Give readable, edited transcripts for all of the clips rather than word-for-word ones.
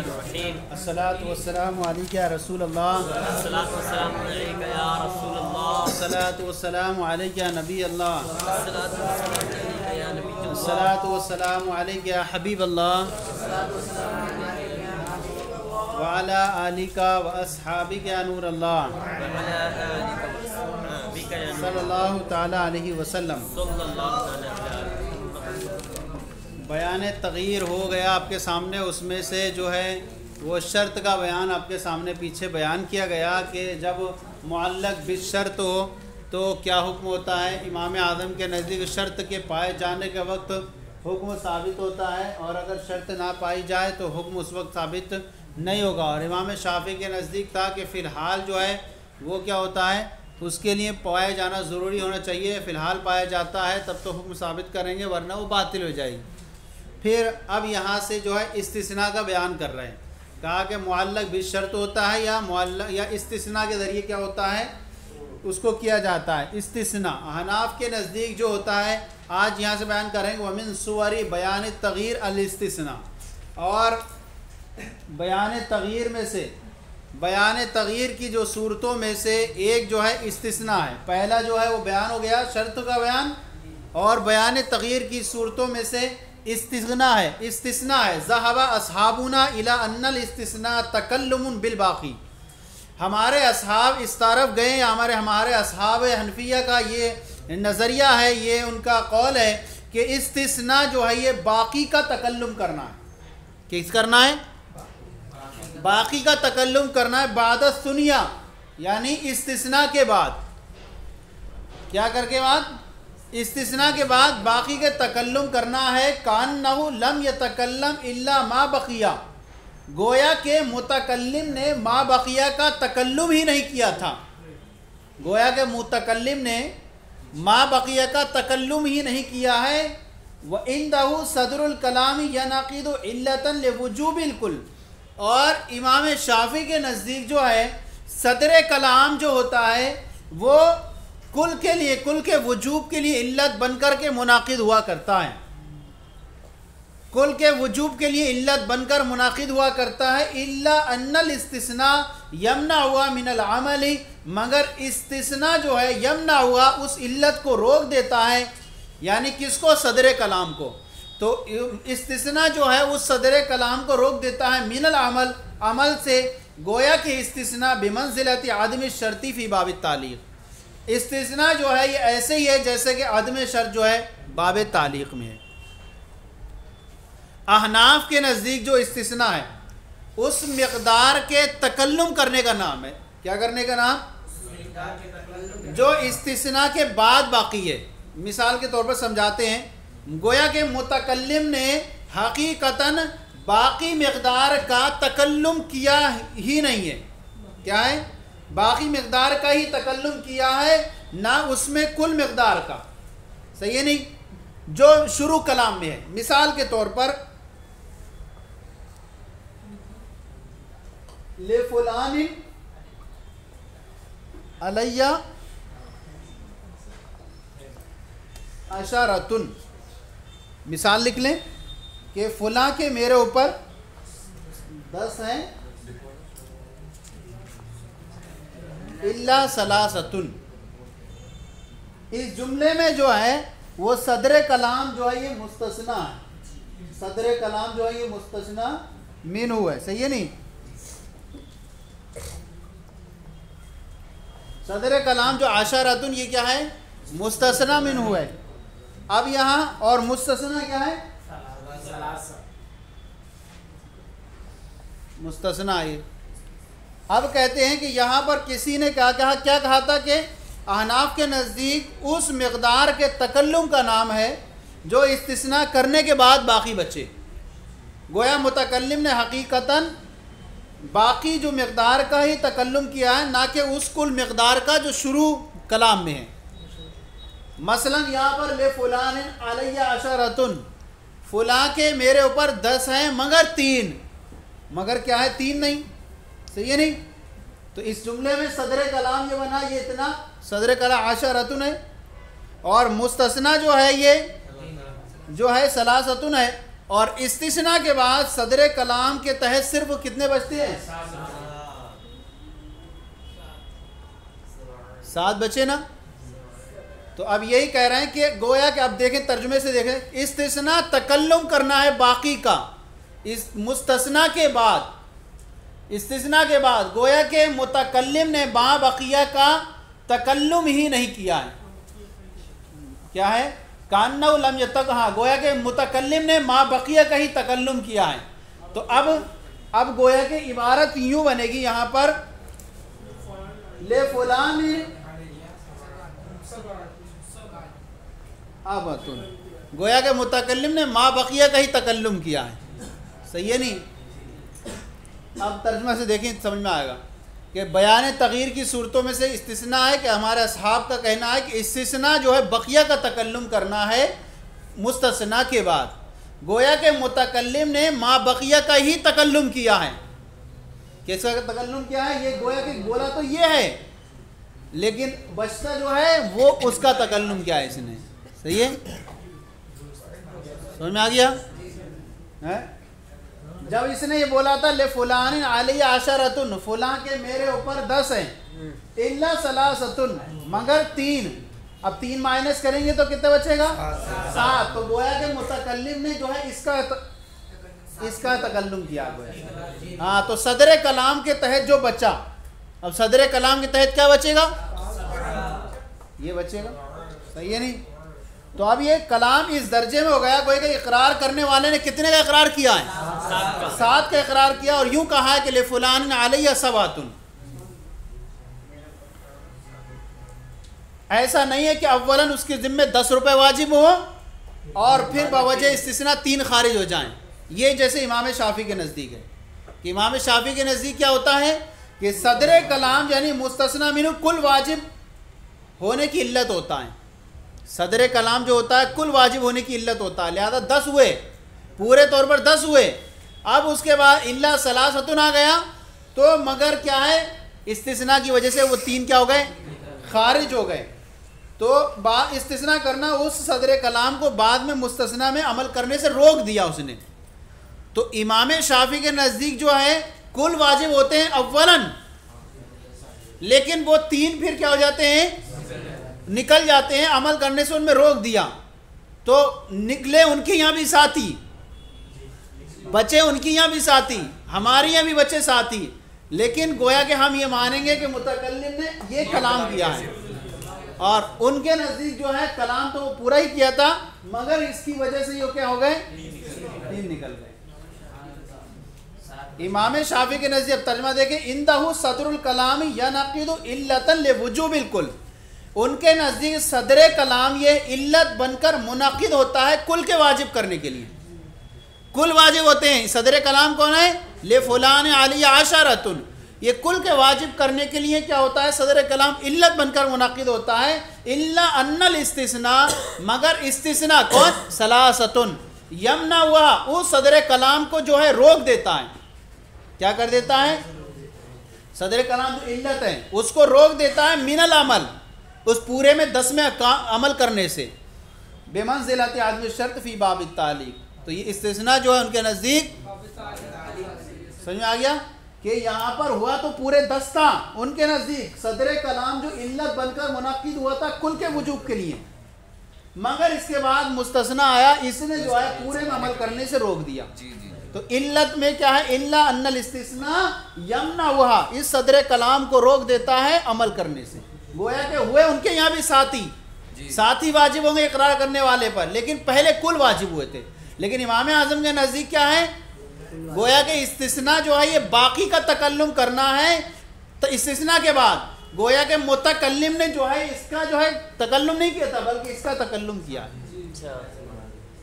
अस्सलातु वस्सलामु अलैका या रसूलल्लाह। अस्सलातु वस्सलामु अलैका या नबी अल्लाह। अस्सलातु वस्सलामु अलैका या हबीब अल्लाह व अला आलिका व अस्हाबिका या नूर अल्लाह सल्लल्लाहु ताला अलैहि वसल्लम। बयान तग़यीर हो गया आपके सामने, उसमें से जो है वो शर्त का बयान आपके सामने पीछे बयान किया गया कि जब मुअल्लक़ बिशर्त हो तो क्या हुक्म होता है। इमाम आज़म के नज़दीक शर्त के पाए जाने के वक्त हुक्म साबित होता है और अगर शर्त ना पाई जाए तो हुक्म उस वक्त साबित नहीं होगा। और इमाम शाफ़ी के नज़दीक था कि फ़िलहाल जो है वो क्या होता है, उसके लिए पाया जाना ज़रूरी होना चाहिए। फ़िलहाल पाया जाता है तब तो हुक्म साबित करेंगे, वरना वो बातिल हो जाएगी। फिर अब यहाँ से जो है इस्तिस्ना का बयान कर रहे हैं। कहा कि मुअल्लक़ बिशर्त होता है या इस्तिस्ना के ज़रिए क्या होता है, उसको किया जाता है इस्तिस्ना। हनाफ के नज़दीक जो होता है, आज यहाँ से बयान करेंगे वमिन सुवरी बयान तग़यीर अल इस्तिस्ना। और बयान तग़यीर में से, बयान तग़यीर की जो सूरतों में से एक जो है इस्तिस्ना है। पहला जो है वो बयान हो गया शर्त का बयान, और बयान तग़यीर की सूरतों में से इस्तिस्ना है। ज़हबा अस्हाबुना इला अन्नल इस्तिस्ना तकल्लुमुन बिल बाक़ी। हमारे असहाब इस तरफ गए, हमारे असहाब हनफिया का ये नज़रिया है, ये उनका कौल है कि इस्तिस्ना जो है ये बाक़ी का तकल्लुम करना है। किस करना है? बाक़ी का तकल्लुम करना है। बाद सुनिया यानी इस्तिस्ना के बाद, क्या करके बाद? इस्तिस्ना के बाद बाकी के तकल्लुम करना है। कान्नहु लम यतकल्लम इल्ला मा बक़िया, गोया के मुतकल्लिम ने मा बक़िया का तकल्लुम ही नहीं किया था। गोया के मुतकल्लिम ने मा बक़िया का तकल्लुम ही नहीं किया है। व इंदहु सदरुल कलामी यनक़िदु इल्लतन लिवुजूबिल कुल। और इमाम शाफ़ी के नज़दीक जो है सदर कलाम जो होता है वो कुल के लिए, कुल के वजूब के लिए इल्लत बनकर के मुनाकिद हुआ करता है। कुल के वजूब के लिए इल्लत बनकर मुनाकिद हुआ करता है। इल्ला अन्नल इस्तिस्ना यमना हुआ मिनल अमली, मगर इस्तिस्ना जो है यमना हुआ उस इल्लत को रोक देता है। यानी किसको? सदर कलाम को। तो इस्तिस्ना जो है उस सदर कलाम को रोक देता है मिनल अमल, अमल से। गोया कि इस्तिस्ना बिमंज़िलति आदमी शर्ती फ़ी बाब तालीक़। इस्तिस्ना जो है ये ऐसे ही है जैसे कि आदम शर्त जो है बाब तालीक़ में है। अहनाफ के नज़दीक जो इस्तिस्ना है उस मिक़दार के तकल्लुम करने का नाम है। क्या करने का नाम? जो इस्तिस्ना के बाद बाकी है। मिसाल के तौर पर समझाते हैं, गोया के मुतकल्लिम ने हकीकतन बाकी मिक़दार का तकल्लुम किया ही नहीं है। क्या है? बाकी मिक़दार का ही तकल्लुम किया है, ना उसमें कुल मिक़दार का। सही है नहीं? जो शुरू कलाम में है। मिसाल के तौर पर ले फुलानिन अलैया अशरतुन, मिसाल लिख लें कि फुला के मेरे ऊपर 10 हैं, इल्ला सलासतुन। इस जुमले में जो है वो सदर कलाम जो है ये मुस्तस्ना है। सदर कलाम जो है ये मुस्तस्ना मिन्हु है। सही है नहीं? सदर कलाम जो आशरतुन ये क्या है? मुस्तस्ना मिन्हु है। अब यहाँ और मुस्तस्ना क्या है? मुस्तस्ना है। अब कहते हैं कि यहाँ पर किसी ने क्या कहा था कि अहनाफ के नज़दीक उस मिक़दार के तकल्लुम का नाम है जो इस्तिस्ना करने के बाद बाकी बचे। गोया मुतकल्लिम ने हकीकतन बाकी जो मिक़दार का ही तकल्लुम किया है, ना कि उस कुल मिक़दार का जो शुरू कलाम में है। मसलन यहाँ पर ले फुलान अलैया अशरतुन, फुला के मेरे ऊपर 10 हैं मगर 3, मगर क्या है? 3 नहीं। सही है नहीं? तो इस जुमले में सदर कलाम ये बना, ये इतना सदर कलाम आशरतुन है, और मुस्तस्ना जो है ये जो है सलासतुन है। और इस्तिस्ना के बाद सदर कलाम के तहत सिर्फ कितने बचते हैं? 7 बचे ना। तो अब यही कह रहे हैं कि गोया कि अब देखें तर्जुमे से देखें, इस्तिस्ना तकल्लुम करना है बाकी का, इस मुस्तस्ना के बाद, इस्तिस्ना के बाद गोया के मुतकल्लिम ने मा बकिया का तकल्लुम ही नहीं किया है। क्या है? कान्नहु लम यतक, हाँ, गोया के मुतकल्लिम ने मा बकिया का ही तकल्लुम किया है। तो अब गोया के इबारत यूं बनेगी यहाँ पर, ले फुलान अबतुन, गोया के मुतकल्लिम ने मा बकिया का ही तकल्लुम किया है। सही है नहीं? अब तर्जुमा से देखें समझ में आएगा कि बयान तगीर की सूरतों में से इस्तिस्ना है कि हमारे असहाब का कहना है कि इस्तिस्ना जो है बकिया का तकल्लुम करना है मुस्तस्ना के बाद। गोया के मुतकल्लिम ने मा बकिया का ही तकल्लुम किया है। किसका तकल्लुम किया है? ये गोया के बोला तो ये है, लेकिन बचता जो है वो उसका तकल्लुम किया है इसने। सही है? समझ में आ गया है? जब इसने ये बोला था ले फुलान अलैया आशरतुन, फुलां के मेरे ऊपर 10 हैं, इल्ला सलासतुन, मगर 3। अब 3 माइनस करेंगे तो कितना बचेगा? 7। तो गोया के मुतकल्लिम ने जो है इसका तकल्लुम किया गोया। हाँ, तो सदर कलाम के तहत जो बचा, अब सदर कलाम के तहत क्या बचेगा? ये बचेगा। सही है नहीं? तो अब ये कलाम इस दर्जे में हो गया, कोई का इकरार करने वाले ने कितने का इकरार किया है? 7 का इकरार किया, और यूं कहा है कि ले फुलान अलैया सवातुन। ऐसा नहीं है कि अव्वलन उसके जिम्मे 10 रुपए वाजिब हो और फिर बवजह इस्तिस्ना 3 खारिज हो जाएं। ये जैसे इमाम शाफी के नज़दीक है कि इमाम शाफी के नज़दीक क्या होता है कि सदर कलाम यानी मुस्तस्ना मिनु कुल वाजिब होने की इल्लत होता है। सदर कलाम जो होता है कुल वाजिब होने की इल्लत होता है, लिहाजा 10 हुए, पूरे तौर पर 10 हुए। अब उसके बाद इल्ला सलासतुन आ गया, तो मगर क्या है, इस्तिस्ना की वजह से वो 3 क्या हो गए? खारिज हो गए। तो इस्तिस्ना करना उस सदर कलाम को बाद में मुस्तस्ना में अमल करने से रोक दिया उसने। तो इमाम शाफी के नज़दीक जो है कुल वाजिब होते हैं अव्वलन, लेकिन वो 3 फिर क्या हो जाते हैं? निकल जाते हैं, अमल करने से उनमें रोक दिया। तो निकले उनके यहाँ भी साथी, बचे उनकी यहाँ भी साथी, हमारे यहाँ भी बचे साथी, लेकिन गोया कि हम ये मानेंगे कि मुतकल्लिम ने ये कलाम किया है, और उनके नज़दीक जो है कलाम तो वो पूरा ही किया था, मगर इसकी वजह से ये क्या हो गए? 3 निकल गए। इमाम शाफी के नज़दीक, अब तर्जुमा देखें, इंदहु सदरुल कलाम यनक़िदु इल्लतन लिवुजूबिल कुल। उनके नज़दीक सदर कलाम ये इल्लत बनकर मुनक़िद होता है कुल के वाजिब करने के लिए। कुल वाजिब होते हैं। सदर कलाम कौन है? ले फुलान अलैया आशरतुन। ये कुल के वाजिब करने के लिए क्या होता है? सदर कलाम इल्लत बनकर मुनक़िद होता है। इल्ला अन्नल इस्तिस्ना, मगर इस्तिस्ना कौन? सलासतुन, यमना हुआ उस सदर कलाम को जो है रोक देता है। क्या कर देता है? सदर कलाम जो इल्लत है उसको रोक देता है मिनल अमल, उस पूरे में 10 में अमल करने से। बेमंज़िलत आदमी शर्त फ़ी बाब तालीक। तो ये इस्तिस्ना जो है उनके नज़दीक, समझ में आ गया कि यहाँ पर हुआ तो पूरे 10 था उनके नज़दीक। सदर कलाम जो इल्लत बनकर मुनक़िद हुआ था कुल के वजूब के लिए, मगर इसके बाद मुस्तस्ना आया, इसने जो है पूरे में अमल करने से रोक दिया। तो इल्लत में क्या है? इल्ला अन्नल इस्तिस्ना यमना हुआ, इस सदर कलाम को रोक देता है अमल करने से। गोया के हुए उनके यहाँ भी साथी वाजिब होंगे इकरार करने वाले पर, लेकिन पहले कुल वाजिब हुए थे। लेकिन इमाम आज़म के नज़दीक क्या है? गोया के इस्तिस्ना जो है ये बाकी का तकल्लुम करना है। तो इस्तिस्ना के बाद गोया के मुतकल्लिम ने जो है इसका जो है तकल्लुम नहीं किया था, बल्कि इसका तकल्लुम किया है।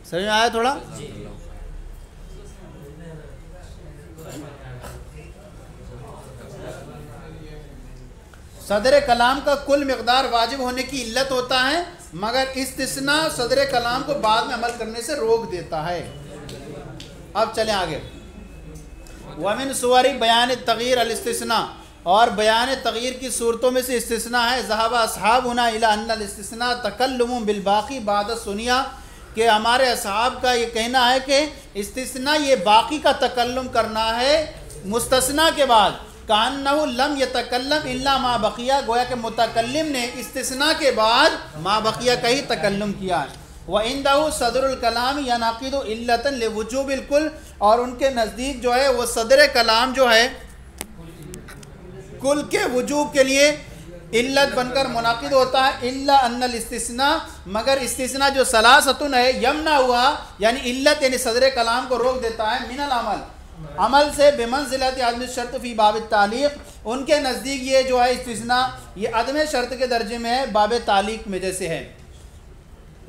समझ में आया थोड़ा? सदर कलाम का कुल मिक़दार वाजिब होने की इल्लत होता है, मगर इस्तिस्ना सदर कलाम को बाद में अमल करने से रोक देता है। अब चलें आगे। वमिन सुवरी बयान तग़यीर अल इस्तिस्ना, और बयान तग़यीर की सूरतों में से इस्तिस्ना है ज़हाबा अस्हाबुना इला अन्नल इस्तिस्ना तकल्लुम बिल बाक़ी बाद सुनिया, कि हमारे असहाब का ये कहना है कि इस्तिस्ना ये बाकी का तकल्लुम करना है मुस्तस्ना के बाद, कान्नहु लम यतकल्लम इल्ला मा बकिया, गोया के मुतकल्लिम ने इस्तिस्ना के बाद मा बकिया का ही तकल्लुम किया है। व इंदहु सदरुल कलाम यनाकिदु इल्लतन लिवुजूबिल कुल, और उनके नज़दीक जो है वो सदर कलाम जो है कुल के वजूब के लिए इल्लत बनकर मुनाकिद होता है। इल्ला अन्नल इस्तिस्ना, मगर इस्तिस्ना जो सलासतुन है यमना हुआ, यानी इल्लत यानी सदर कलाम को रोक देता है मिनल अमल, अमल से बेमंज़िलत आदमी शर्त फ़ी बाब तालीक़, उनके नज़दीक ये जो है इस्तिस्ना ये अदम शर्त के दर्जे में है, बाब तालीक़ में जैसे है।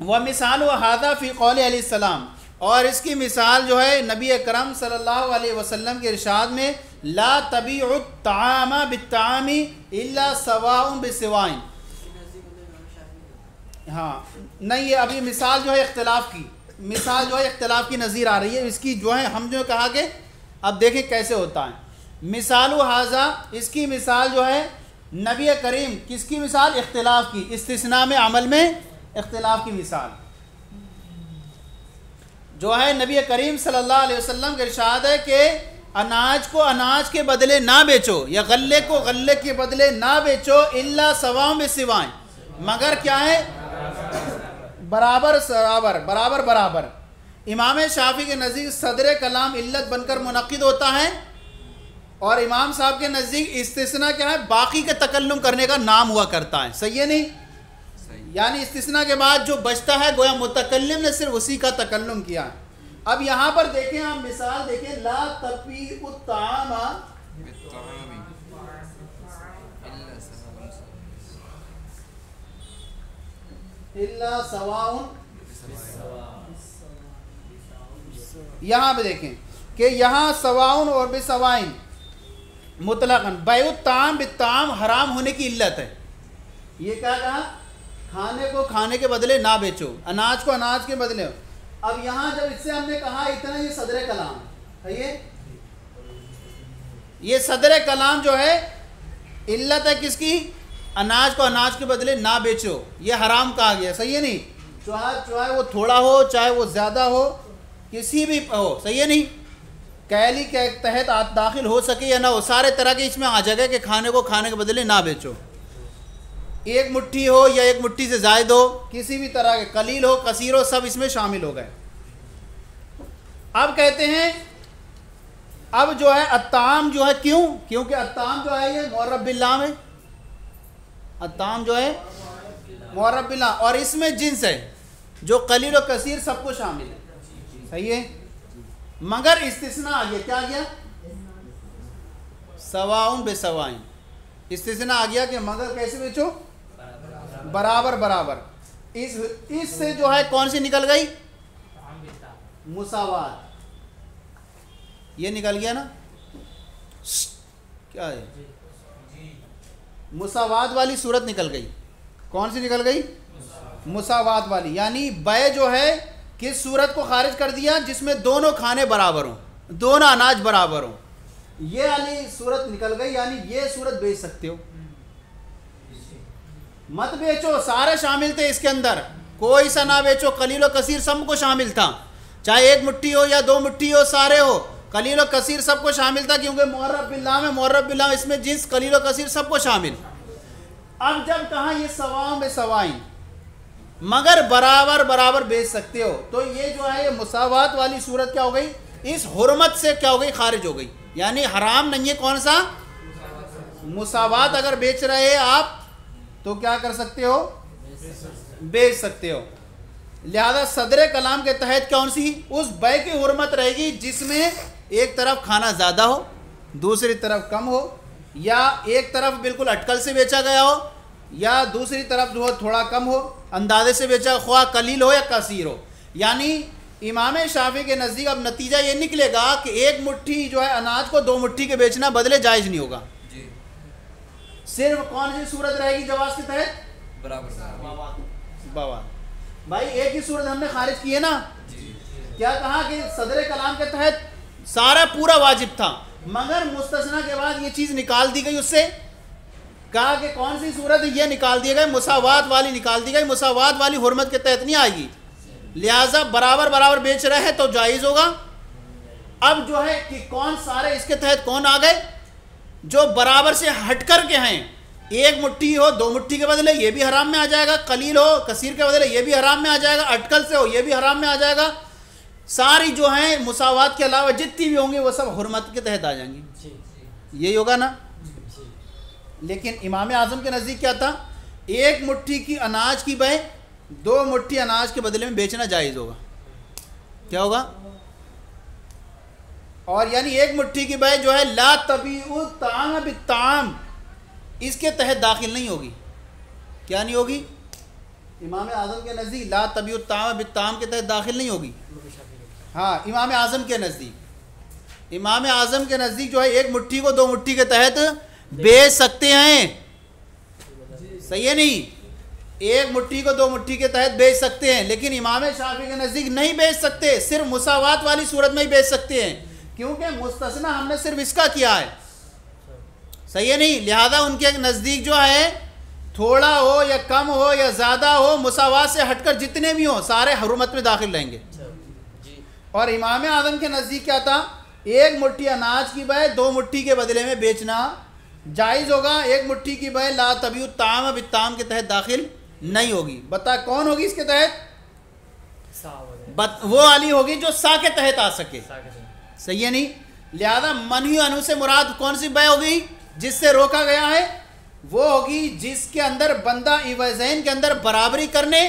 वह मिसाल व हादा फ़ी कौल अलैहिस्सलाम, और इसकी मिसाल जो है नबी अकरम सल्लल्लाहु अलैहि वसल्लम के इरशाद में ला तबीउत तामा बित्तामी इल्ला सवाउन बिसवाइन। हाँ नहीं, ये अभी मिसाल जो है इख्तिलाफ की, मिसाल जो है इख्तिलाफ की नज़ीर आ रही है इसकी जो है, हम जो कहा कि अब देखें कैसे होता है। मिसाल हाजा, इसकी मिसाल जो है नबी करीम, किसकी मिसाल? इख्तिलाफ की, इस्तिस्ना में अमल में इख्तिलाफ की मिसाल जो है नबी करीम सल्लल्लाहु अलैहि वसल्लम का इरशाद है कि अनाज को अनाज के बदले ना बेचो, या गल्ले को गल्ले के बदले ना बेचो, इल्ला सवाम बिसिवाएं, मगर क्या है? बराबर बराबर बराबर बराबर। इमाम शाफी के नज़दीक सदर कलाम इल्लत बनकर मुनक्किद होता है, और इमाम साहब के नज़दीक इस्तिस्ना क्या है? बाकी के तकल्लुम करने का नाम हुआ करता है। सही है नहीं? यानी इस्तिस्ना के बाद जो बचता है गोया मुतकल्लिम ने सिर्फ उसी का तकल्लुम किया। अब यहाँ पर देखें, आप मिसाल देखें, ला तबीउ तामा इल्ला सवाउन, यहाँ पे देखें कि यहाँ सवाउन और बिसवाइन मुतलकन बैउ ताम बिताम हराम होने की इल्लत है। ये क्या कहा? खाने को खाने के बदले ना बेचो, अनाज को अनाज के बदले। अब यहाँ जब इससे हमने कहा इतना, ये सदर कलाम है, ये सदर कलाम जो है इल्लत है किसकी? अनाज को अनाज के बदले ना बेचो, ये हराम कहा गया। सही है नहीं? चाहे वो थोड़ा हो चाहे वो ज़्यादा हो, किसी भी हो, सही है नहीं? कैली के तहत दाखिल हो सके या ना हो, सारे तरह के इसमें आ जाएगा कि खाने को खाने के बदले ना बेचो। एक मुट्ठी हो या एक मुट्ठी से ज़ायद हो, किसी भी तरह के, कलील हो कसीर हो, सब इसमें शामिल हो गए। अब कहते हैं, अब जो है अत्ताम जो है, क्यों? क्योंकि अत्ताम जो है ये मुअर्रब बिल्लाह में, अत्ताम जो है मुअर्रब बिल्लाह, और इसमें जिन्स है जो कलील और कसीर सबको शामिल है। सही है? मगर इस्तिस्ना आ गया, क्या आ गया? सवाउन बेसवाइन, इस्तिस्ना आ गया कि मगर कैसे बेचो? बराबर बराबर। इससे जो है कौन सी निकल गई? मुसावात, ये निकल गया ना? क्या है? मुसावात वाली सूरत निकल गई। कौन सी निकल गई? मुसावात वाली, यानी बै जो है किस सूरत को खारिज कर दिया? जिसमें दोनों खाने बराबर हों, दोनों अनाज बराबर हों, ये वाली सूरत निकल गई। यानी ये सूरत बेच सकते हो, मत बेचो, सारे शामिल थे इसके अंदर, कोई सा ना बेचो, कलील और कसीर सबको शामिल था, चाहे एक मुट्ठी हो या दो मुट्ठी हो, सारे हो, कलील और कसीर सबको शामिल था, क्योंकि मुअर्रब बिल्लाह में, मुअर्रब बिल्लाह इसमें जिन्स कलील और कसीर सबको शामिल। अब जब कहा ये सवाओं में सवाइन, मगर बराबर बराबर बेच सकते हो, तो ये जो है ये मुसावात वाली सूरत क्या हो गई? इस हुर्मत से क्या हो गई? खारिज हो गई। यानी हराम नहीं है कौन सा? मुसावात अगर बेच रहे आप तो क्या कर सकते हो? बेच सकते हो। लिहाजा सदर कलाम के तहत कौन सी? उस बै की हुर्मत रहेगी जिसमें एक तरफ खाना ज़्यादा हो, दूसरी तरफ कम हो, या एक तरफ बिल्कुल अटकल से बेचा गया हो, या दूसरी तरफ जो है थोड़ा कम हो, अंदाजे से बेचा, ख्वाह कलील हो या कसीर हो। यानी इमाम शाफी के नज़दीक अब नतीजा ये निकलेगा कि एक मुट्ठी जो है अनाज को दो मुट्ठी के बेचना बदले जायज़ नहीं होगा। सिर्फ कौन सी सूरत रहेगी जवाज के तहत? बराबर। भाई एक ही सूरत हमने खारिज की है ना? क्या कहा कि सदर कलाम के तहत सारा पूरा वाजिब था, मगर मुस्तस्ना के बाद ये चीज़ निकाल दी गई। उससे कहा कि कौन सी सूरत है? ये निकाल दी गई, मुसावात वाली निकाल दी गई। मुसावात वाली हुर्मत के तहत नहीं आएगी, लिहाजा बराबर बराबर बेच रहे हैं तो जायज़ होगा। अब जो है कि कौन सारे इसके तहत कौन आ गए, जो बराबर से हट कर के हैं, एक मुट्ठी हो दो मुट्ठी के बदले ये भी हराम में आ जाएगा, कलील हो कसीर के बदले ये भी हराम में आ जाएगा, अटकल से हो ये भी हराम में आ जाएगा। सारी जो हैं मुसावात के अलावा जितनी भी होंगी वो सब हुर्मत के तहत आ जाएंगी, यही होगा ना। लेकिन इमाम आज़म के नज़दीक क्या था, एक मुट्ठी की अनाज की बह दो मुट्ठी अनाज के बदले में बेचना जायज़ होगा। क्या होगा, और यानी एक मुट्ठी की बह जो है ला तबीउ ताम बिताम, इसके तहत दाखिल नहीं होगी। क्या नहीं होगी, इमाम आज़म के नज़दीक ला तबीउ ताम बिताम के तहत दाखिल नहीं होगी। हाँ, इमाम आज़म के नज़दीक, इमाम आज़म के नज़दीक जो है एक मुट्ठी को दो मुट्ठी के तहत बेच सकते हैं, सही है नहीं, एक मुट्ठी को दो मुट्ठी के तहत बेच सकते हैं। लेकिन इमाम शाफी के नज़दीक नहीं बेच सकते, सिर्फ मुसावात वाली सूरत में ही बेच सकते हैं, क्योंकि मुस्तस्ना हमने सिर्फ इसका किया है, सही है नहीं। लिहाजा उनके नज़दीक जो है थोड़ा हो या कम हो या ज़्यादा हो, मुसावात से हटकर जितने भी हों सारे हुर्मत में दाखिल रहेंगे। और इमाम आज़म के नज़दीक क्या था, एक मुट्ठी अनाज की बह दो मुट्ठी के बदले में बेचना जायज़ होगा, एक मुट्ठी की बह ला तबीउ ताम बिताम के तहत दाखिल नहीं होगी। बता कौन होगी इसके तहत, वो वाली होगी जो सा के तहत आ सके, सही है नहीं। लिहाजा मनही अनु से मुराद कौन सी बह होगी, जिससे रोका गया है, वो होगी जिसके अंदर बंदा इवज़ैन के अंदर बराबरी करने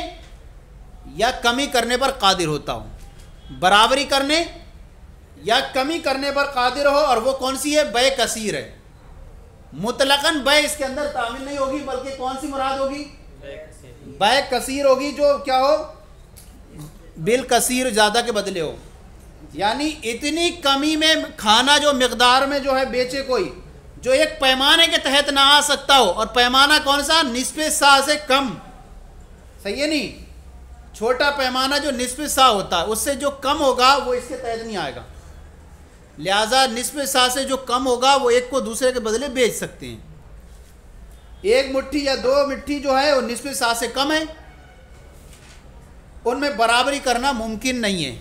या कमी करने पर कादिर होता हो, बराबरी करने या कमी करने पर कादिर हो। और वो कौन सी है, बय कसीर है। मुतलकन बय इसके अंदर तामिल नहीं होगी, बल्कि कौन सी मुराद होगी, बय कसीर होगी, जो क्या हो, बिल कसीर ज़्यादा के बदले हो। यानी इतनी कमी में खाना जो मिकदार में जो है बेचे कोई, जो एक पैमाने के तहत ना आ सकता हो, और पैमाना कौन सा, निस्बे सा से कम, सही है नहीं। छोटा पैमाना जो निस्बे सा होता है उससे जो कम होगा वो इसके तहत नहीं आएगा। लिहाजा निस्बे सा से जो कम होगा वो एक को दूसरे के बदले बेच सकते हैं। एक मुट्ठी या दो मुट्ठी जो है वो निस्बे सा से कम है, उनमें बराबरी करना मुमकिन नहीं है।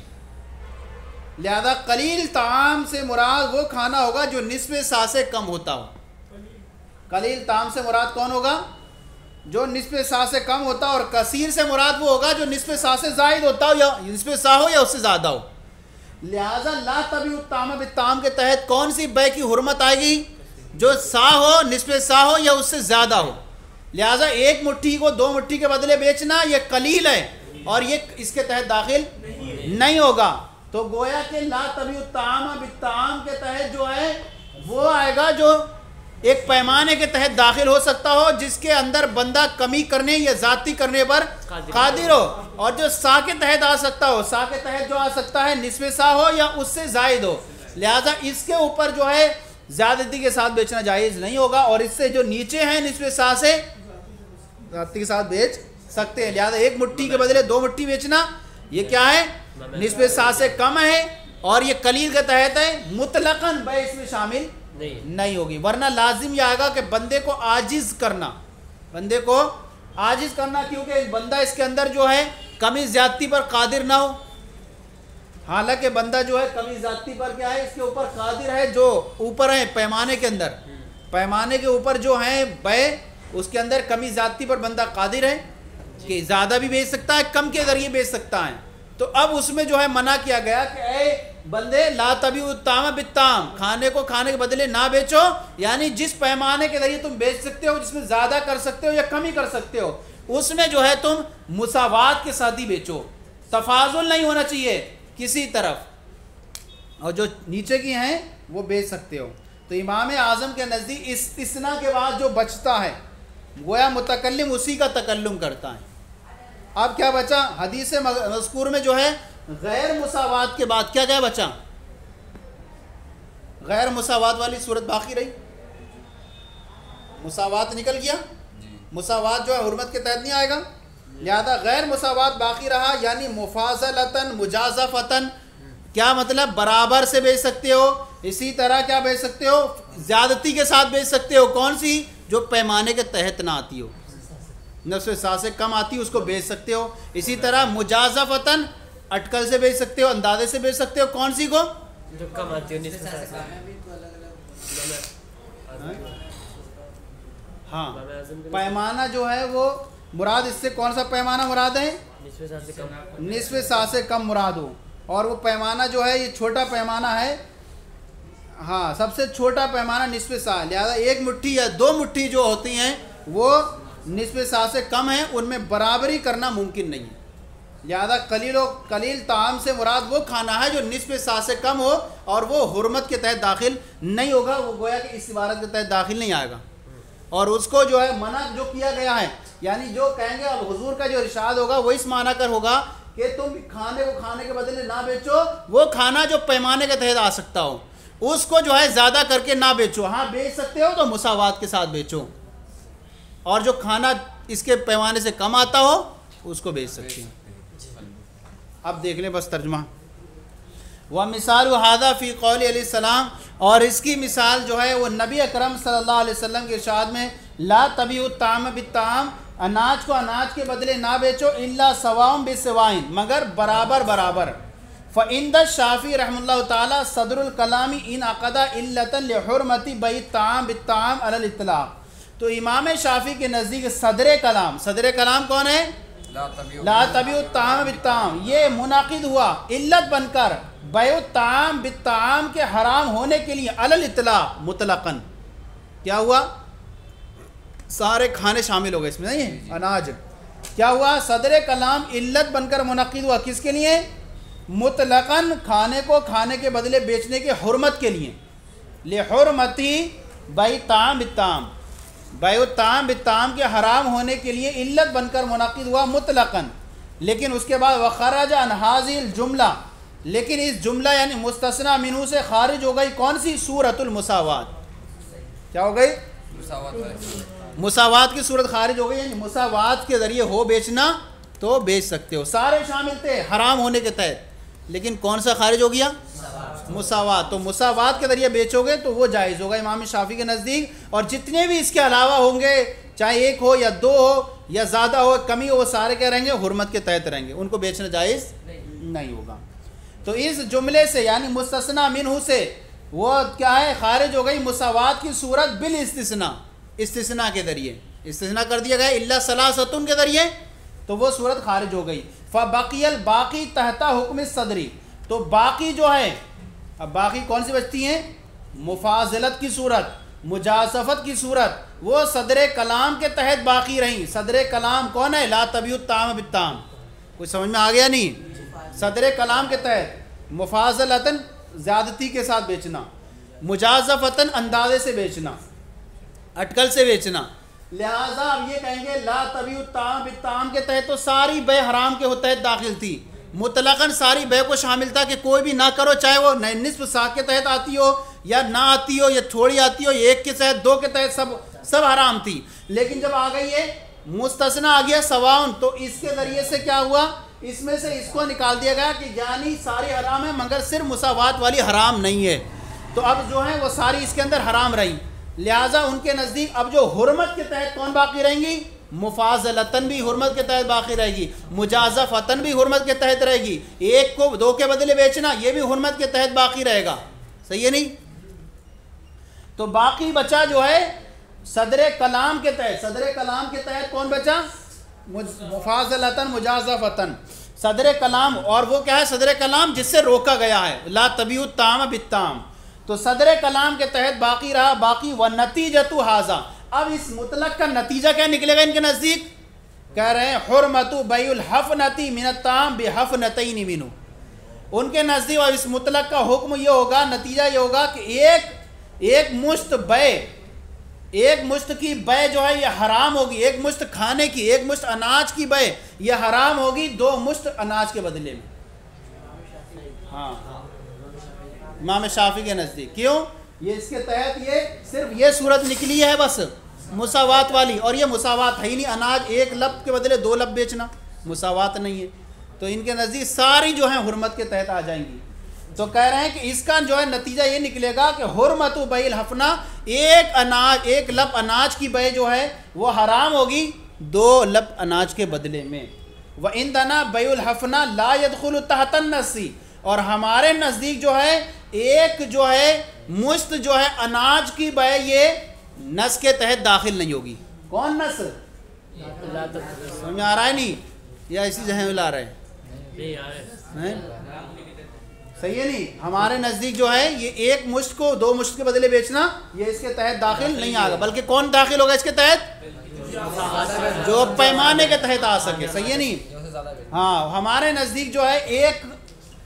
लिहाजा कलील ताम से मुराद वो खाना होगा जो निस्बे सा से कम होता हो। कलील ताम से मुराद कौन होगा, जो निस्बे सा से कम होता हो, और कसीर से मुराद वो होगा जो निस्बे सा से जायद होता हो, या निस्बे सा हो या उससे ज़्यादा हो। लिहाजा ला तबीउ ताम बिताम के तहत कौन सी बय की हुर्मत आएगी, जो सा हो, निस्बे सा हो या उससे ज़्यादा हो। लिहाजा एक मुट्ठी को दो मुट्ठी के बदले बेचना ये कलील है, और ये इसके तहत दाखिल नहीं होगा। तो गोया के ला तबीउ ताम बिताम के तहत जो है वो आएगा जो एक पैमाने के तहत दाखिल हो सकता हो, जिसके अंदर बंदा कमी करने या ज़्यादती करने पर कादिर हो, और जो सा के तहत आ सकता हो, सा के तहत जो आ सकता है निस्बे सा हो या उससे जायद हो। लिहाजा इसके ऊपर जो है ज़्यादती के साथ बेचना जायज़ नहीं होगा, और इससे जो नीचे हैं निस्बे सा से ज़्यादती के साथ बेच सकते हैं। लिहाजा एक मुट्ठी के बदले दो मुट्ठी बेचना ये क्या है, निस्बे सा से कम है, और ये कलील के तहत है, मुतलकन बय इसमें शामिल नहीं होगी। वरना लाजिम यह आएगा कि बंदे को आजिज करना, बंदे को आजिज करना, क्योंकि बंदा इसके अंदर जो है कमी ज्यादती पर कादिर ना हो। हालांकि बंदा जो है कमी ज्यादती पर क्या है, इसके ऊपर कादिर है, जो ऊपर है पैमाने के अंदर, पैमाने के ऊपर जो है बय, उसके अंदर कमी ज्यादती पर बंदा कादिर है कि ज़्यादा भी बेच सकता है, कम के ज़रिए बेच सकता है। तो अब उसमें जो है मना किया गया कि ए बंदे ला तबीउ ताम बिताम, खाने को खाने के बदले ना बेचो, यानी जिस पैमाने के जरिए तुम बेच सकते हो, जिसमें ज़्यादा कर सकते हो या कमी कर सकते हो, उसमें जो है तुम मुसावात के साथ ही बेचो, तफाजुल नहीं होना चाहिए किसी तरफ, और जो नीचे की हैं वो बेच सकते हो। तो इमाम आज़म के नज़दीक इस्तिस्ना के बाद जो बचता है, गोया मुतकल्लिम उसी का तकल्लुम करता है। अब क्या बचा, हदीस मज़कूर में जो है गैर मुसावात के बाद क्या क्या बचा, गैर मुसावात वाली सूरत बाकी रही। मुसावात निकल गया, मुसावात जो है हुर्मत के तहत नहीं आएगा, लिहाजा गैर मुसावात बाकी रहा, यानी मुफाज़लतन मुजाज़फ़तन, क्या मतलब, बराबर से बेच सकते हो, इसी तरह क्या बेच सकते हो, ज़्यादती के साथ बेच सकते हो। कौन सी, जो पैमाने के तहत ना आती हो, निस्फ़ सा से कम आती है उसको बेच सकते हो। इसी तरह मुजाज़फ़तन अटकल से बेच सकते हो, अंदाजे से बेच सकते हो। कौन सी को? जो कम आती है निस्फ़ सा से। हाँ, पैमाना जो है वो मुराद, इससे कौन सा पैमाना मुराद है? निस्फ़ सा से कम, निस्फ़ सा से कम मुराद हो। और वो पैमाना जो है ये छोटा पैमाना है। हाँ, सबसे छोटा पैमाना निस्फ़ सा, लिहाजा एक मुट्ठी या दो मुट्ठी जो होती हैं वो निस्फ़ सा से कम है, उनमें बराबरी करना मुमकिन नहीं है। लिहाजा कलील ताम से मुराद वो खाना है जो निस्फ़ सा से कम हो और वो हुर्मत के तहत दाखिल नहीं होगा, वो गोया कि इस इबारत के तहत दाखिल नहीं आएगा। और उसको जो है मना जो किया गया है, यानी जो कहेंगे अब हुजूर का जो इरशाद होगा वो इस माना कर होगा कि तुम खाने को खाने के बदले ना बेचो, वो खाना जो पैमाने के तहत आ सकता हो उसको जो है ज़्यादा करके ना बेचो। हाँ, बेच सकते हो तो मुसावात के साथ बेचो, और जो खाना इसके पैमाने से कम आता हो उसको बेच सकते हो। अब देख लें बस तर्जुमा। व मिसाल हादा फ़ी कौल अलैहिस्सलाम, और इसकी मिसाल जो है वो नबी अकरम सल्लल्लाहु अलैहि वसल्लम के इरशाद में, ला तबीउ ताम बित्ताम, अनाज को अनाज के बदले ना बेचो, इल्ला सवाउम बिसवाइन, मगर बराबर बराबर। फ़इंद शाफ़ी रहमतुल्लाह ताला सदरुल कलामी इन अक़दा इल्लतन लिहुरमति बै ताम बित्ताम अलल इत्लाक़। तो इमाम शाफ़ी के नज़दीक सदर कलाम कौन है? ला तबीउ ताम बित्ताम, ये मुनाकिद हुआ इल्लत बनकर बैउ ताम बित्ताम के हराम होने के लिए अलल इत्लाक़ मुतलक़न। क्या हुआ? सारे खाने शामिल हो गए इसमें, नहीं है अनाज। क्या हुआ? सदर कलाम इल्लत बनकर मुनाकिद हुआ किसके लिए? मुतलक़न, खाने को खाने के बदले बेचने के हुर्मत के लिए। लिहुरमती बै ताम बित्ताम, बैउ ताम बित्ताम के हराम होने के लिए इल्लत बनकर मुनाकिद हुआ मुतलक़न। लेकिन उसके बाद वख़रज अन हाज़िल जुमला, लेकिन इस जुमला यानी मुस्तस्ना मिनहू से खारिज हो गई कौन सी? सूरतुल मुसावात। क्या हो गई? मुसावात की सूरत खारिज हो गई, यानी मुसावात के ज़रिए हो बेचना तो बेच सकते हो, सारे शामिल थे हराम होने के तहत, लेकिन कौन सा खारिज हो गया? मुसावात। तो मुसावात के ज़रिए बेचोगे तो वो जायज़ होगा इमाम शाफ़ी के नज़दीक। और जितने भी इसके अलावा होंगे, चाहे एक हो या दो हो या ज़्यादा हो कमी हो, वो सारे क्या रहेंगे? हुर्मत के तहत रहेंगे, उनको बेचना जायज़ नहीं होगा। तो इस जुमले से यानी मुस्तस्ना मिनहू से वो क्या है? खारिज हो गई मुसावात की सूरत बिल इस्तिस्ना, इस्तिस्ना के ज़रिए इस्तिस्ना कर दिया गया इल्ला सलासतुन के ज़रिए, तो वो सूरत खारिज हो गई। फ़बक़ियल बाकी तहता हुक्म सदरी, तो बाकी जो है, अब बाकी कौन सी बचती हैं? मुफाजलत की सूरत, मुजासफत की सूरत, वो सदर कलाम के तहत बाकी रहीं। सदर कलाम कौन है? ला तबीउ ताम बित्ताम। कुछ समझ में आ गया नहीं? सदर कलाम के तहत मुफाजलतन ज़्यादती के साथ बेचना, मुजासफतन अंदाजे से बेचना, अटकल से बेचना। लिहाजा अब ये कहेंगे ला तबीउ ताम बित्ताम के तहत तो सारी बे हराम के तहत दाखिल थी, मुतलक़न सारी बे को शामिल था कि कोई भी ना करो, चाहे वो निस्फ़ सा के तहत आती हो या ना आती हो या थोड़ी आती हो, एक के तहत दो के तहत सब हराम थी। लेकिन जब आ गई ये मुस्तस्ना आ गया सवाउन, तो इसके ज़रिए से क्या हुआ? इसमें से इसको निकाल दिया गया कि यानी सारी हराम है मगर सिर्फ मुसावात वाली हराम नहीं है। तो अब जो है वो सारी इसके अंदर हराम रही। लिहाजा उनके नज़दीक अब जो हुर्मत के तहत कौन बाकी रहेंगी? मुफाजलतन भी हुर्मत के तहत बाकी रहेगी, मुजाज़फ़तन भी हुर्मत के तहत रहेगी, एक को दो के बदले बेचना ये भी हुर्मत के तहत बाकी रहेगा। सही है नहीं? तो बाकी बचा जो है सदर कलाम के तहत। सदर कलाम के तहत कौन बचा? मुफाजलतन मुजाज़फ़तन, सदर कलाम। और वो क्या है? सदर कलाम जिससे रोका गया है, ला तबीउ ताम बित्ताम। तो सदर कलाम के तहत बाकी रहा बाकी व नतीजतु हाजा। अब इस मुतलक का नतीजा क्या निकलेगा इनके नज़दीक? कह रहे हैं हुर्मतु बैउल हफनती मिनत्ताम बिहफनतैन मिनु। उनके नज़दीक और इस मुतलक का हुक्म ये होगा, नतीजा ये होगा कि एक मुश्त बै, एक मुश्त की बै जो है ये हराम होगी, एक मुश्त खाने की, एक मुश्त अनाज की बै ये हराम होगी दो मुश्त अनाज के बदले में। हाँ, इमाम शाफी के नज़दीक। क्यों? ये इसके तहत ये सिर्फ ये सूरत निकली है बस मुसावात वाली, और ये मुसावात है ही नहीं। अनाज एक लब के बदले दो लब बेचना मुसावात नहीं है। तो इनके नज़दीक सारी जो है हुर्मत के तहत आ जाएंगी। तो कह रहे हैं कि इसका जो है नतीजा ये निकलेगा कि हुर्मतु बैल हफना, एक लब अनाज की बै जो है वो हराम होगी 2 लब अनाज के बदले में। व इंदना बैउल हफना ला यदखुलु तहतन नसी, और हमारे नज़दीक जो है एक जो है मुश्त जो है अनाज की बै ये नस के तहत दाखिल नहीं होगी। कौन नस? समझ आ रहा है नहीं या इसी जगह में ला रहे हैं? सही है नहीं? हमारे नज़दीक जो है ये एक मुश्त को 2 मुश्त के बदले बेचना ये इसके तहत दाखिल नहीं आएगा, बल्कि कौन दाखिल होगा इसके तहत? जो पैमाने के तहत आ सके। सही है नहीं? हाँ, हमारे नज़दीक जो है एक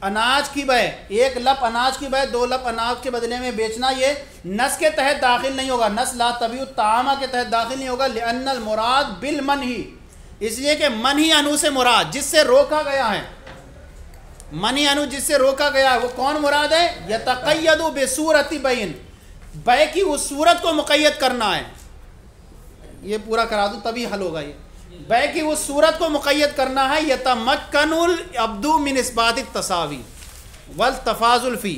अनाज की बै, 1 लप अनाज की बै 2 लप अनाज के बदले में बेचना ये नस के तहत दाखिल नहीं होगा, नस ला तबीउ तामा के तहत दाखिल नहीं होगा। लिअन्नल मुराद बिल मन ही, इसलिए कि मन ही अनु से मुराद जिससे रोका गया है, मन ही अनु जिससे रोका गया है वो कौन मुराद है? यतक़य्यदु बिसूरति बैन, बै की उस सूरत को मुक़य्यद करना है। ये पूरा करा दूँ तभी हल होगा। ये बै की उस सूरत को मुक़य्यद करना है। यतमक्कनुल अब्दु मिन इस्बाति तसावी वल तफाजुल फी,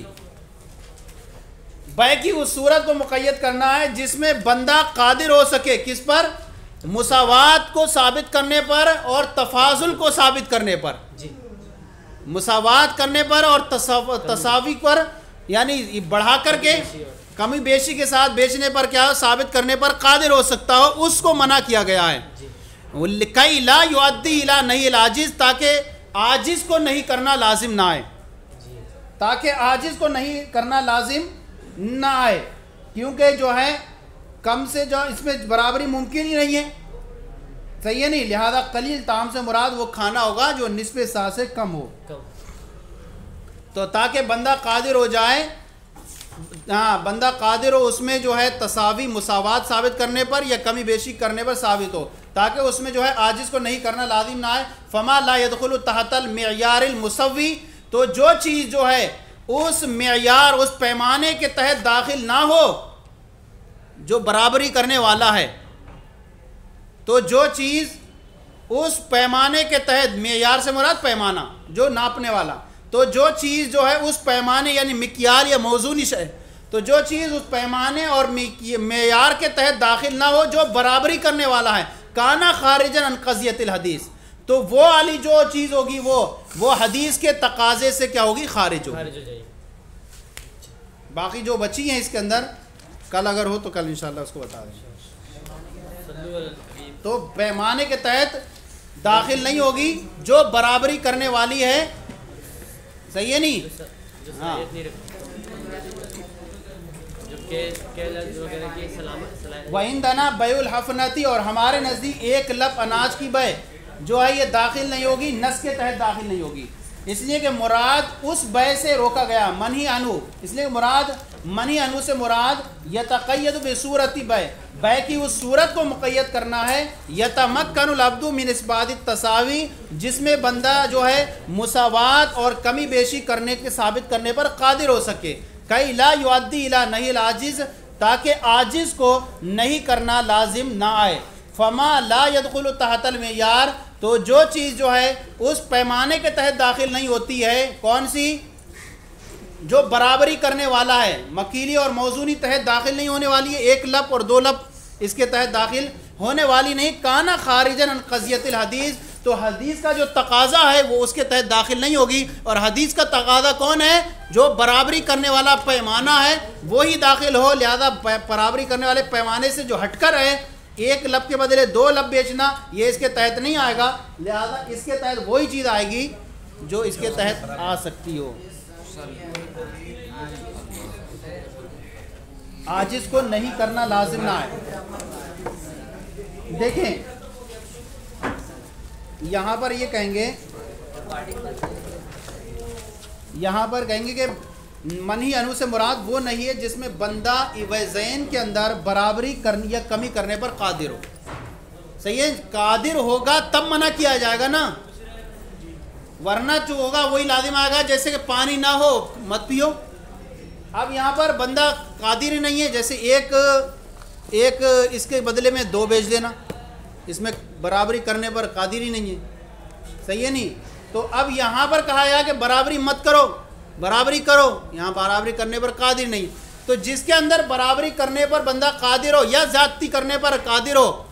बै की उस सूरत को मुक़य्यद करना है जिसमें बंदा कादिर हो सके किस पर? मुसावात को साबित करने पर और तफाजुल को साबित करने पर। मुसावात करने पर और तसावी पर, यानी बढ़ा करके कमी बेशी के साथ बेचने पर क्या साबित करने पर कादिर हो सकता हो, उसको मना किया गया है। कई ला युअद्दी इला नहीं आजिज, ताकि आजिज को नहीं करना लाजिम ना आए, ताकि आजिज को नहीं करना लाजिम ना आए, क्योंकि जो है कम से जो इसमें बराबरी मुमकिन ही नहीं है। सही है नहीं? लिहाजा कलील ताम से मुराद वो खाना होगा जो निस्बे सा से कम हो, तो ताकि बंदा कादिर हो जाए। हाँ, बंदा कादिर हो उसमें जो है तसावी मुसावात साबित करने पर या कमी बेशी करने पर साबित हो, ताकि उसमें जो है आजिज को नहीं करना लाजिम ना आए। फमा ला यदखुलु तहतल मियारिल मुसव्वी, तो जो चीज़ जो है उस मियार उस पैमाने के तहत दाखिल ना हो जो बराबरी करने वाला है, तो जो चीज़ उस पैमाने के तहत, मियार से मुराद पैमाना जो नापने वाला, तो जो चीज़ जो है उस पैमाने यानी मिक्यार या मौजूनी है, तो जो चीज़ उस पैमाने और मेयार के तहत दाखिल ना हो जो बराबरी करने वाला है, काना खारिजन अन क़ज़ियतिल हदीस, तो वो वाली जो चीज़ होगी वो हदीस के तकाजे से क्या होगी? खारिज होगी। बाकी जो बची हैं इसके अंदर कल अगर हो तो कल इंशाल्लाह उसको बता देंगे। तो पैमाने के तहत दाखिल नहीं होगी जो बराबरी करने वाली है। सही है नहीं? हाँ, वहिंदना बैउल हफनती, और हमारे नज़दीक 1 लब अनाज की बै जो है ये दाखिल नहीं होगी, नस के तहत दाखिल नहीं होगी, इसलिए कि मुराद उस बै से रोका गया मन ही अनु, इसलिए मुराद मन ही अनु से मुराद यतक़य्यदु बिसूरति बै की उस सूरत को मुक़य्यद करना है। यतमक्कनुल अब्दु मिन इस्बाति तसावी, जिसमें बंदा जो है मुसावात और कमी बेशी करने के साबित करने पर कादिर हो सके। कई ला युअद्दी इला नहीं आजिज, ताकि आजिज को नहीं करना लाजिम ना आए। फमा ला यदखुलु तहतल मियार, तो जो चीज़ जो है उस पैमाने के तहत दाखिल नहीं होती है, कौन सी? जो बराबरी करने वाला है, मकीली और मौजूनी तहत दाखिल नहीं होने वाली है, 1 लब और 2 लब इसके तहत दाखिल होने वाली नहीं। काना खारिजन अन क़ज़ियतिल हदीस, तो हदीस का जो तकाजा है वो उसके तहत दाखिल नहीं होगी, और हदीस का तकाजा कौन है? जो बराबरी करने वाला पैमाना है वो ही दाखिल हो। लिहाजा बराबरी करने वाले पैमाने से जो हटकर है, 1 लब के बदले 2 लब बेचना, ये इसके तहत नहीं आएगा। लिहाजा इसके तहत वही चीज़ आएगी जो इसके तहत आ सकती हो। आजिज को नहीं करना लाजिम ना है। देखें यहाँ पर ये कहेंगे, यहाँ पर कहेंगे कि मन ही अनु से मुराद वो नहीं है जिसमें बंदा इवज़ैन के अंदर बराबरी करने या कमी करने पर कादिर हो। सही है? कादिर होगा तब मना किया जाएगा ना, वरना जो होगा वही लाजिम आएगा। जैसे कि पानी ना हो मत पियो। अब यहाँ पर बंदा कादिर ही नहीं है, जैसे एक इसके बदले में 2 बेच देना, इसमें बराबरी करने पर कादिर ही नहीं है। सही है नहीं? तो अब यहाँ पर कहा गया कि बराबरी मत करो, बराबरी करो, यहाँ बराबरी करने पर कादिर नहीं। तो जिसके अंदर बराबरी करने पर बंदा कादिर हो या ज़्यादती करने पर कादिर हो,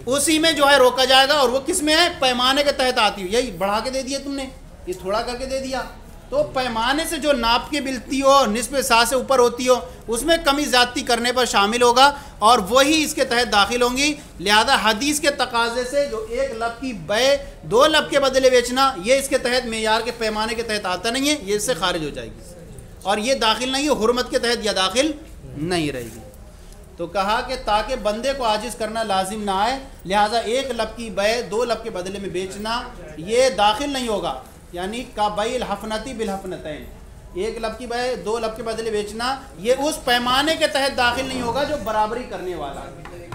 उसी में जो है रोका जाएगा। और वो किस में है? पैमाने के तहत आती है। यही बढ़ा के दे दिया तुमने, ये थोड़ा करके दे दिया, तो पैमाने से जो नाप के मिलती हो, निस्बे सा से ऊपर होती हो, उसमें कमी ज़्यादती करने पर शामिल होगा और वही इसके तहत दाखिल होंगी। लिहाजा हदीस के तकाजे से जो 1 लब की बै 2 लब के बदले बेचना, ये इसके तहत मेयार के पैमाने के तहत आता नहीं है, ये इससे खारिज हो जाएगी और ये दाखिल नहीं है, हुर्मत के तहत यह दाखिल नहीं रहेगी। तो कहा कि ताकि बंदे को आजिज़ करना लाजिम ना आए, लिहाजा 1 लब की बै 2 लब के बदले में बेचना ये दाखिल नहीं होगा। यानी का बैल हफनती बिल हफनतैन, 1 लब की बै 2 लब के बदले बेचना, ये उस पैमाने के तहत दाखिल नहीं होगा जो बराबरी करने वाला है।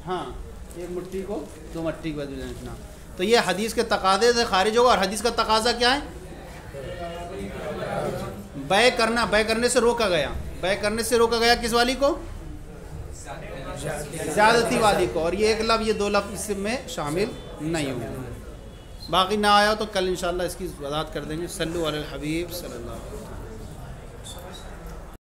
हाँ, 1 मुट्ठी को 2 मुट्ठी के बदले बेचना, तो ये हदीस के तकाजे से खारिज होगा। और हदीस का तकाजा क्या है? बै करना, बै करने से रोका गया। बै करने से रोका गया किस वाली को? ज़्यादती वाली को। और ये 1 लब ये 2 लब इसमें शामिल नहीं होंगे। बाकी ना आया तो कल इंशाअल्लाह इसकी वज़ाहत कर देंगे। सल्लु अलल हबीब सल्लल्लाहु अलैहि वसल्लम।